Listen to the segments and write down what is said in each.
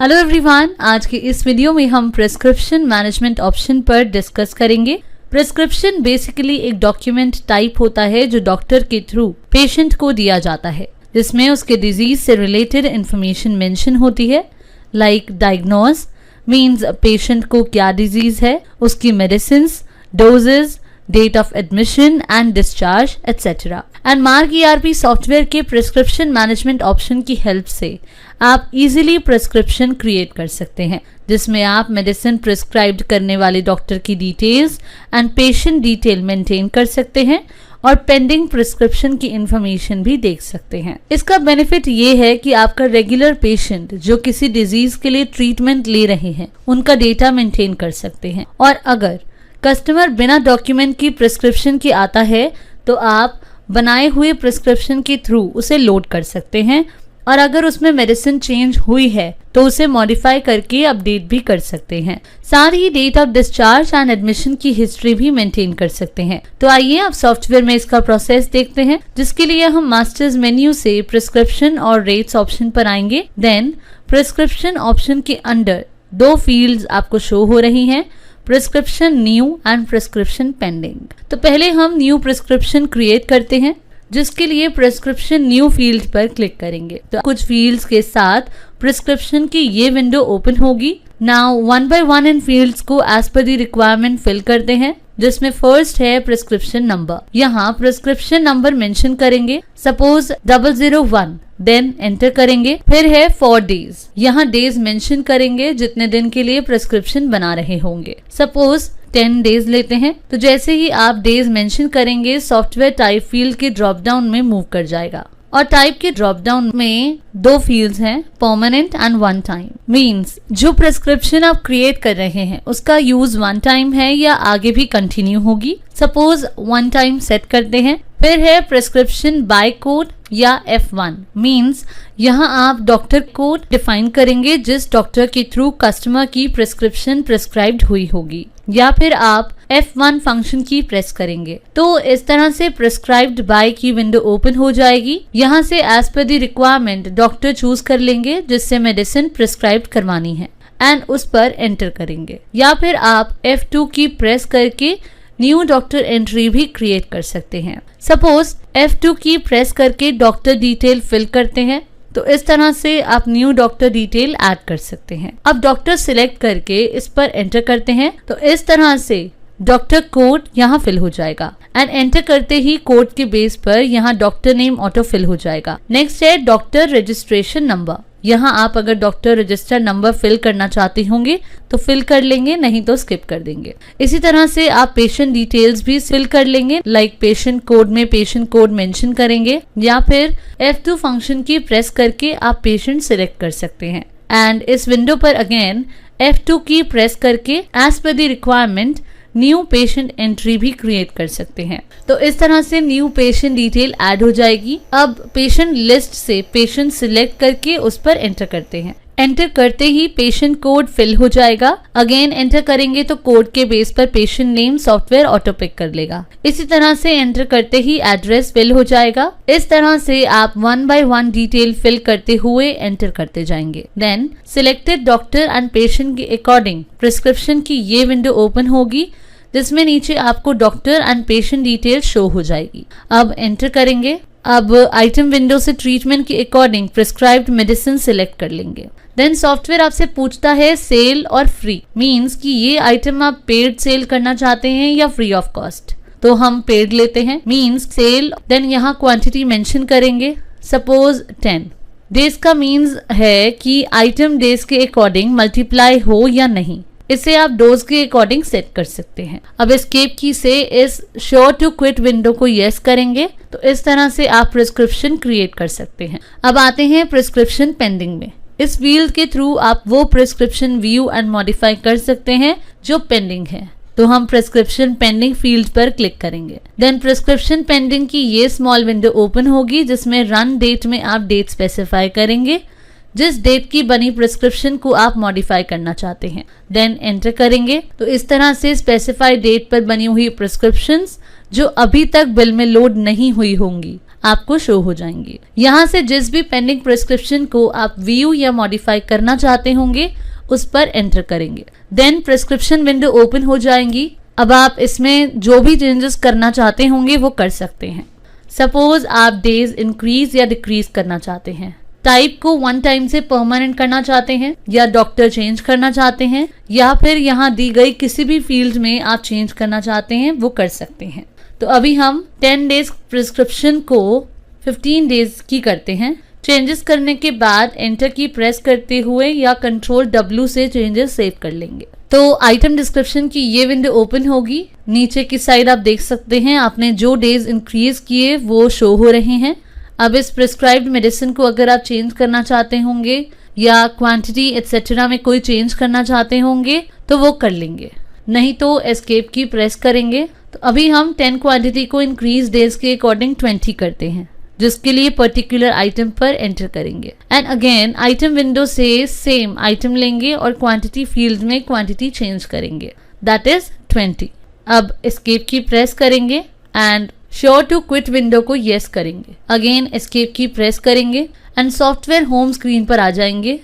Hello everyone, आज के इस वीडियो में हम प्रिस्क्रिप्शन मैनेजमेंट ऑप्शन पर डिस्कस करेंगे। प्रिस्क्रिप्शन बेसिकली एक डॉक्यूमेंट टाइप होता है जो डॉक्टर के थ्रू पेशेंट को दिया जाता है, जिसमें उसके डिजीज से रिलेटेड इंफॉर्मेशन मेंशन होती है। लाइक डायग्नोज मींस पेशेंट को क्या डिजीज है, उसकी medicines, doses, date of admission and discharge etcetera. And Marg ERP software के प्रिस्क्रिप्शन मैनेजमेंट ऑप्शन की हेल्प से आप इजीली प्रिस्क्रिप्शन क्रिएट कर सकते हैं, जिसमें आप मेडिसिन प्रिस्क्राइब करने वाले डॉक्टर की details and patient detail maintain कर सकते हैं और पेंडिंग प्रिस्क्रिप्शन की इंफॉर्मेशन भी देख सकते हैं। इसका बेनिफिट ये है कि आपका रेगुलर पेशेंट जो किसी डिजीज के लिए ट्रीटमेंट ले रहे हैं, उनका डेटा मेंटेन कर सकते हैं। और अगर कस्टमर बिना डॉक्यूमेंट की प्रिस्क्रिप्शन की आता है तो आप बनाए हुए प्रिस्क्रिप्शन के थ्रू उसे लोड कर सकते हैं, और अगर उसमें मेडिसिन चेंज हुई है तो उसे मॉडिफाई करके अपडेट भी कर सकते हैं। साथ ही date of discharge and admission की हिस्ट्री भी मेंटेन कर सकते हैं। तो आइए अब सॉफ्टवेयर में इसका प्रोसेस देखते हैं, जिसके लिए हम मास्टर्स मेन्यू से प्रिस्क्रिप्शन और रेट्स ऑप्शन पर आएंगे। देन प्रिस्क्रिप्शन ऑप्शन के अंडर दो फील्ड्स आपको शो हो रही हैं, prescription new and prescription pending. तो पहले हम न्यू प्रिस्क्रिप्शन क्रिएट करते हैं, जिसके लिए प्रिस्क्रिप्शन न्यू फील्ड पर क्लिक करेंगे। तो कुछ फील्ड्स के साथ प्रिस्क्रिप्शन की ये विंडो ओपन होगी। Now one by one in fields को as per the requirement fill करते हैं, जिसमें फर्स्ट है प्रिस्क्रिप्शन नंबर। यहाँ प्रिस्क्रिप्शन नंबर मेंशन करेंगे, सपोज 001, देन एंटर करेंगे। फिर है 4 डेज, यहाँ डेज मेंशन करेंगे जितने दिन के लिए प्रिस्क्रिप्शन बना रहे होंगे। सपोज 10 डेज लेते हैं। तो जैसे ही आप डेज मेंशन करेंगे, सॉफ्टवेयर टाइप फील्ड के ड्रॉप डाउन में मूव कर जाएगा। और टाइप के ड्रॉप डाउन में दो फील्ड्स हैं, permanent and one time. Means जो प्रिस्क्रिप्शन आप क्रिएट कर रहे हैं उसका यूज वन टाइम है या आगे भी कंटिन्यू होगी। सपोज 1 टाइम सेट करते हैं। फिर है प्रिस्क्रिप्शन बाय कोड या F1। मींस यहाँ आप डॉक्टर कोड डिफाइन करेंगे जिस डॉक्टर के थ्रू कस्टमर की प्रिस्क्रिप्शन प्रिस्क्राइब्ड हुई होगी, या फिर आप F1 फंक्शन की प्रेस करेंगे। तो इस तरह से प्रिस्क्राइब्ड बाय की विंडो ओपन हो जाएगी। यहाँ से as per the requirement doctor choose कर लेंगे जिससे मेडिसिन प्रिस्क्राइब करवानी है एंड उस पर एंटर करेंगे, या फिर आप F2 की प्रेस करके न्यू डॉक्टर एंट्री भी क्रिएट कर सकते हैं। सपोज F2 की प्रेस करके डॉक्टर डिटेल फिल करते हैं, तो इस तरह से आप न्यू डॉक्टर डिटेल ऐड कर सकते हैं। अब डॉक्टर सिलेक्ट करके इस पर एंटर करते हैं, तो इस तरह से डॉक्टर कोड यहाँ फिल हो जाएगा एंड एंटर करते ही कोड के बेस पर यहाँ डॉक्टर नेम ऑटो फिल हो जाएगा। नेक्स्ट है डॉक्टर रजिस्ट्रेशन नंबर। यहाँ आप अगर डॉक्टर रजिस्टर नंबर फिल करना चाहते होंगे तो फिल कर लेंगे, नहीं तो स्किप कर देंगे। इसी तरह से आप पेशेंट डिटेल्स भी फिल कर लेंगे, लाइक पेशेंट कोड में पेशेंट कोड मेंशन करेंगे, या फिर F2 फंक्शन की प्रेस करके आप पेशेंट सिलेक्ट कर सकते हैं। एंड इस विंडो पर अगेन F2 की प्रेस करके as per the requirement new patient entry भी क्रिएट कर सकते हैं। तो इस तरह से न्यू पेशेंट डिटेल ऐड हो जाएगी। अब पेशेंट लिस्ट से पेशेंट सिलेक्ट करके उस पर एंटर करते हैं। एंटर करते ही पेशेंट कोड फिल हो जाएगा। अगेन एंटर करेंगे तो कोड के बेस पर patient name software auto pick कर लेगा। इसी तरह से एंटर करते ही एड्रेस फिल हो जाएगा। इस तरह से आप 1 बाय 1 डिटेल फिल करते हुए एंटर करते जाएंगे। Then selected doctor and patient के अकॉर्डिंग प्रिस्क्रिप्शन की ये विंडो ओपन होगी, जिसमें नीचे आपको doctor and patient detail show हो जाएगी। अब एंटर करेंगे। अब आइटम विंडो से ट्रीटमेंट के अकॉर्डिंग प्रिस्क्राइब्ड मेडिसिन सिलेक्ट कर लेंगे। देन सॉफ्टवेयर आपसे पूछता है सेल और फ्री, मींस कि ये आइटम आप पेड सेल करना चाहते हैं या फ्री ऑफ कॉस्ट। तो हम पेड लेते हैं, मींस सेल। देन यहाँ क्वांटिटी मेंशन करेंगे, सपोज 10 डेज का मींस है कि आइटम डेज के अकॉर्डिंग मल्टीप्लाई हो या नहीं। इसे आप डोज के अकॉर्डिंग सेट कर सकते हैं। अब एस्केप की से इस शो टू क्विट विंडो को यस करेंगे, तो इस तरह से आप प्रिस्क्रिप्शन क्रिएट कर सकते हैं। अब आते हैं प्रिस्क्रिप्शन पेंडिंग में। इस फील्ड के थ्रू आप वो प्रिस्क्रिप्शन व्यू एंड मॉडिफाई कर सकते हैं जो पेंडिंग है। तो हम प्रिस्क्रिप्शन पेंडिंग फील्ड पर क्लिक करेंगे। देन प्रिस्क्रिप्शन पेंडिंग की ये स्मॉल विंडो ओपन होगी, जिसमें रन डेट में आप डेट स्पेसिफाई करेंगे जिस डेट की बनी प्रिस्क्रिप्शन को आप मॉडिफाई करना चाहते हैं। देन एंटर करेंगे, तो इस तरह से स्पेसिफाइड डेट पर बनी हुई प्रिस्क्रिप्शंस जो अभी तक बिल में लोड नहीं हुई होंगी आपको शो हो जाएंगी। यहाँ से जिस भी पेंडिंग प्रिस्क्रिप्शन को आप व्यू या मॉडिफाई करना चाहते होंगे उस पर एंटर करेंगे। देन प्रिस्क्रिप्शन विंडो ओपन हो जाएंगी। अब आप इसमें जो भी चेंजेस करना चाहते होंगे वो कर सकते हैं। सपोज आप डेज इंक्रीज या डिक्रीज करना चाहते हैं, टाइप को 1 टाइम से परमानेंट करना चाहते हैं, या डॉक्टर चेंज करना चाहते हैं, या फिर यहाँ दी गई किसी भी फील्ड में आप चेंज करना चाहते हैं वो कर सकते हैं। तो अभी हम 10 डेज प्रिस्क्रिप्शन को 15 डेज की करते हैं। चेंजेस करने के बाद एंटर की प्रेस करते हुए या कंट्रोल W से चेंजेस सेव कर लेंगे। तो आइटम डिस्क्रिप्शन की ये विंडो ओपन होगी। नीचे की साइड आप देख सकते हैं आपने जो डेज इंक्रीज किए वो शो हो रहे हैं। अब इस प्रिस्क्राइब्ड मेडिसिन को अगर आप चेंज करना चाहते होंगे या क्वांटिटी एटसेट्रा में कोई चेंज करना चाहते होंगे तो वो कर लेंगे, नहीं तो एस्केप की प्रेस करेंगे। तो अभी हम 10 क्वांटिटी को इंक्रीज डेज के अकॉर्डिंग 20 करते हैं, जिसके लिए पर्टिकुलर आइटम पर एंटर करेंगे। एंड अगेन आइटम विंडो से सेम आइटम लेंगे और क्वांटिटी फील्ड में क्वांटिटी चेंज करेंगे, दैट इज 20। अब एस्केप की प्रेस करेंगे and sure to quit window को यस करेंगे। अगेन एस्केप की प्रेस करेंगे एंड सॉफ्टवेयर होम स्क्रीन पर आ जाएंगे।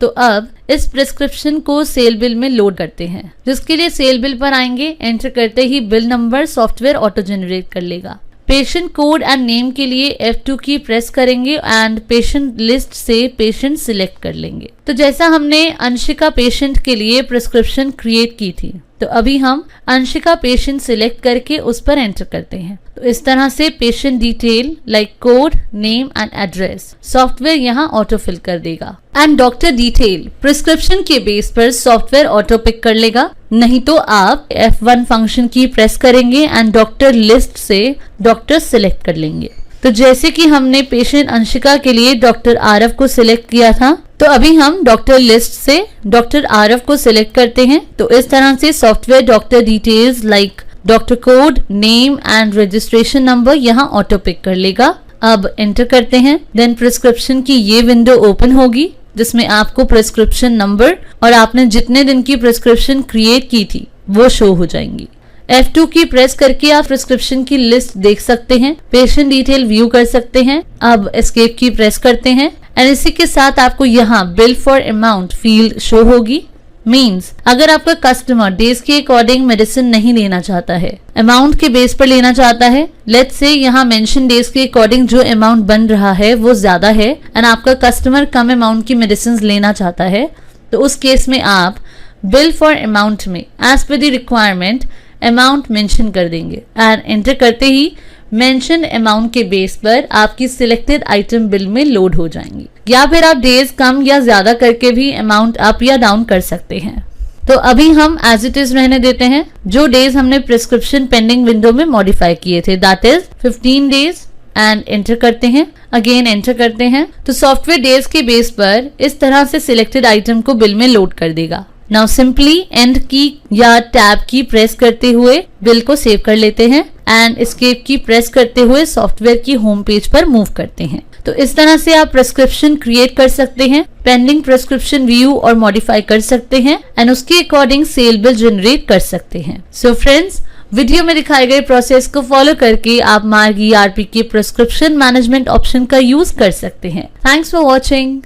तो अब इस प्रिस्क्रिप्शन को सेल बिल में लोड करते हैं, जिसके लिए सेल बिल पर आएंगे। एंटर करते ही bill number software auto generate कर लेगा। पेशेंट कोड एंड नेम के लिए F2 की प्रेस करेंगे एंड पेशेंट लिस्ट से पेशेंट सिलेक्ट कर लेंगे। तो जैसा हमने अंशिका पेशेंट के लिए प्रिस्क्रिप्शन क्रिएट की थी, तो अभी हम अंशिका पेशेंट सिलेक्ट करके उस पर एंटर करते हैं। तो इस तरह से patient detail like code, name and address software यहाँ ऑटो फिल कर देगा। एंड डॉक्टर डिटेल प्रिस्क्रिप्शन के बेस पर सॉफ्टवेयर ऑटो पिक कर लेगा, नहीं तो आप F1 फंक्शन की प्रेस करेंगे एंड डॉक्टर लिस्ट से डॉक्टर सिलेक्ट कर लेंगे। तो जैसे कि हमने पेशेंट अंशिका के लिए डॉक्टर आरव को सिलेक्ट किया था, तो अभी हम डॉक्टर लिस्ट से डॉक्टर आरव को सिलेक्ट करते हैं। तो इस तरह से software doctor details like doctor code, name and registration number यहाँ ऑटो पिक कर लेगा। अब एंटर करते हैं। देन प्रिस्क्रिप्शन की ये विंडो ओपन होगी, जिसमें आपको प्रिस्क्रिप्शन नंबर और आपने जितने दिन की प्रिस्क्रिप्शन क्रिएट की थी वो शो हो जाएंगी। F2 की प्रेस करके आप प्रिस्क्रिप्शन की लिस्ट देख सकते हैं, पेशेंट डिटेल व्यू कर सकते हैं। अब एस्केप की प्रेस करते हैं एंड इसी के साथ आपको यहाँ bill for amount field show होगी। मींस अगर आपका कस्टमर डेज के अकॉर्डिंग मेडिसिन नहीं लेना चाहता है, अमाउंट के बेस पर लेना चाहता है, लेट्स से यहाँ मेंशन डेज के अकॉर्डिंग जो अमाउंट बन रहा है वो ज्यादा है एंड आपका कस्टमर कम अमाउंट की मेडिसिन लेना चाहता है, तो उस केस में आप बिल फॉर अमाउंट में as per the requirement amount mention कर देंगे एंड एंटर करते ही मेंशन अमाउंट के बेस पर आपकी सिलेक्टेड आइटम बिल में लोड हो जाएंगी। या फिर आप डेज कम या ज्यादा करके भी अमाउंट अप या डाउन कर सकते हैं। तो अभी हम एज इट इज रहने देते हैं जो डेज हमने प्रिस्क्रिप्शन पेंडिंग विंडो में मॉडिफाई किए थे, that is 15 days and enter करते हैं। अगेन एंटर करते हैं तो सॉफ्टवेयर डेज के बेस पर इस तरह से सिलेक्टेड आइटम को बिल में लोड कर देगा। नाउ सिंपली एंड की या टैब की प्रेस करते हुए बिल को सेव कर लेते हैं एंड एस्केप की प्रेस करते हुए सॉफ्टवेयर की होम पेज पर मूव करते हैं। तो इस तरह से आप प्रिस्क्रिप्शन क्रिएट कर सकते हैं, पेंडिंग प्रिस्क्रिप्शन व्यू और मॉडिफाई कर सकते हैं एंड उसके अकॉर्डिंग सेल बिल जनरेट कर सकते हैं। सो फ्रेंड्स, वीडियो में दिखाए गए प्रोसेस को फॉलो करके आप मार्ग ERP के प्रिस्क्रिप्शन मैनेजमेंट ऑप्शन का यूज कर सकते हैं। Thanks for watching.